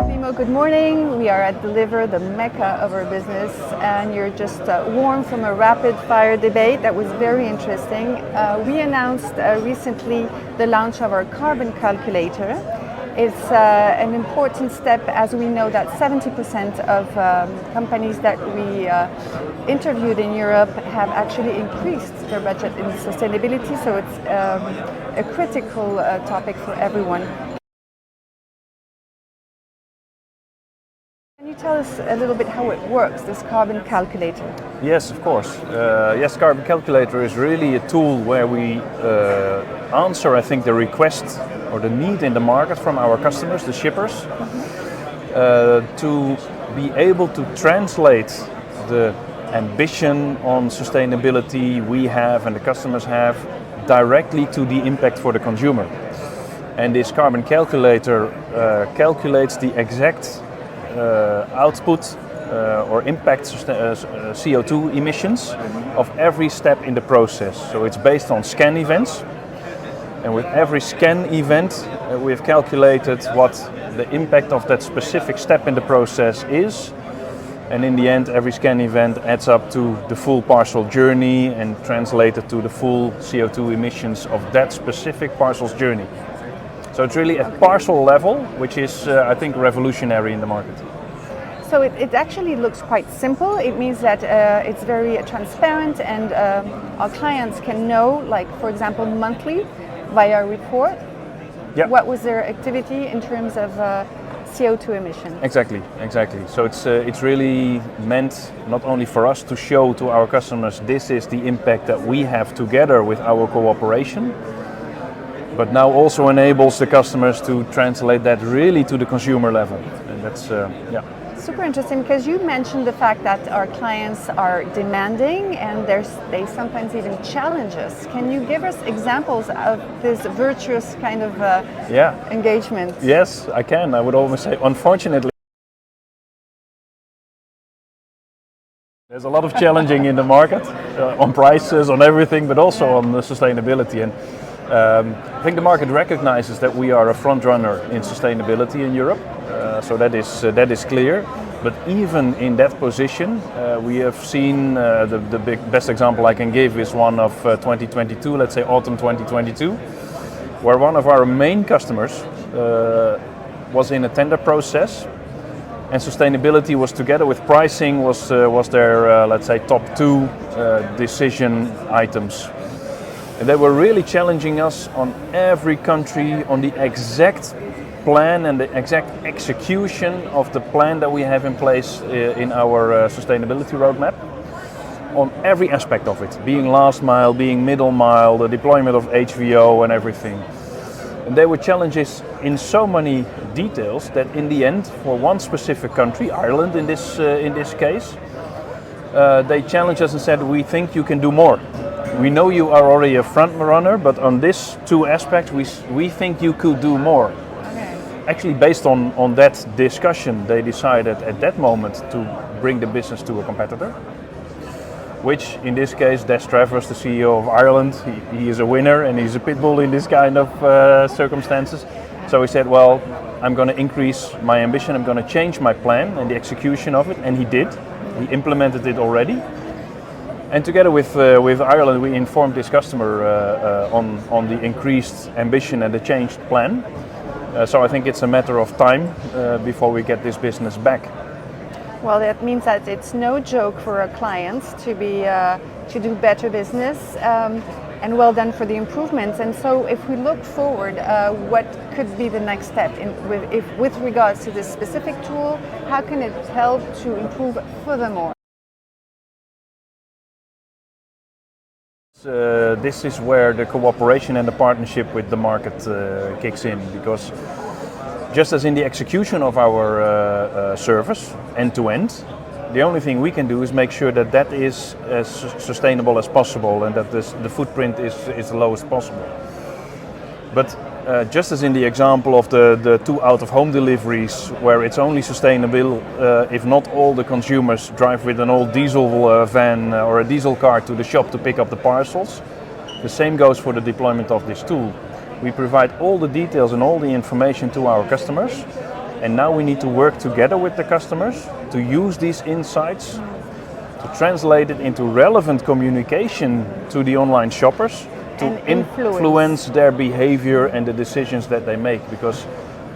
Thiemo, good morning. We are at Deliver, the mecca of our business, and you're just warm from a rapid fire debate that was very interesting. We announced recently the launch of our carbon calculator. It's an important step, as we know that 70% of companies that we interviewed in Europe have actually increased their budget in sustainability, so it's a critical topic for everyone. Can you tell us a little bit how it works, this carbon calculator? Yes, of course. Yes, Carbon Calculator is really a tool where we answer, I think, the request or the need in the market from our customers, the shippers, to be able to translate the ambition on sustainability we have and the customers have directly to the impact for the consumer. And this Carbon Calculator calculates the exact output or impact CO2 emissions of every step in the process. So it's based on scan events, and with every scan event we have calculated what the impact of that specific step in the process is, and in the end every scan event adds up to the full parcel journey and translated to the full CO2 emissions of that specific parcel's journey. So it's really at parcel level, which is, I think, revolutionary in the market. So it actually looks quite simple. It means that it's very transparent, and our clients can know, like for example, monthly via report, what was their activity in terms of CO2 emissions. Exactly. So it's really meant not only for us to show to our customers this is the impact that we have together with our cooperation, but now also enables the customers to translate that really to the consumer level. And that's, Super interesting, because you mentioned the fact that our clients are demanding and they sometimes even challenge us. Can you give us examples of this virtuous kind of engagement? Yes, I can. I would almost say, unfortunately, there's a lot of challenging in the market on prices, on everything, but also on the sustainability. And I think the market recognizes that we are a front runner in sustainability in Europe, so that is clear. But even in that position, we have seen the best example I can give is one of 2022, let's say autumn 2022, where one of our main customers was in a tender process, and sustainability was together with pricing was their let's say top two decision items. And they were really challenging us on every country, on the exact plan and the exact execution of the plan that we have in place in our sustainability roadmap, on every aspect of it, being last mile, being middle mile, the deployment of HVO and everything. And there were challenges in so many details that in the end, for one specific country, Ireland in this case, they challenged us and said, we think you can do more. We know you are already a front runner, but on these two aspects, we think you could do more. Okay. Actually, based on that discussion, they decided at that moment to bring the business to a competitor, which in this case, Des Travers, the CEO of Ireland, he is a winner and he's a pit bull in this kind of circumstances. So he said, well, I'm going to increase my ambition, I'm going to change my plan and the execution of it, and he did. He implemented it already. And together with Ireland, we informed this customer on the increased ambition and the changed plan. So I think it's a matter of time before we get this business back. Well, that means that it's no joke for our clients to do better business, and well done for the improvements. And so, if we look forward, what could be the next step with regards to this specific tool? How can it help to improve furthermore? This is where the cooperation and the partnership with the market kicks in, because just as in the execution of our service end to end, the only thing we can do is make sure that that is as sustainable as possible and that the footprint is the lowest possible. But just as in the example of the 2 out-of-home deliveries, where it's only sustainable if not all the consumers drive with an old diesel van or a diesel car to the shop to pick up the parcels, the same goes for the deployment of this tool. We provide all the details and all the information to our customers. And now we need to work together with the customers to use these insights, to translate it into relevant communication to the online shoppers, to influence their behavior and the decisions that they make. Because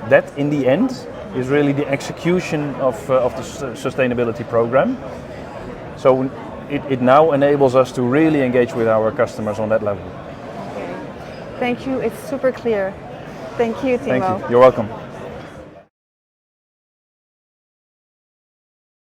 that, in the end, is really the execution of the sustainability program. So it now enables us to really engage with our customers on that level. Okay. Thank you. It's super clear. Thank you, Thiemo. Thank you. You're welcome.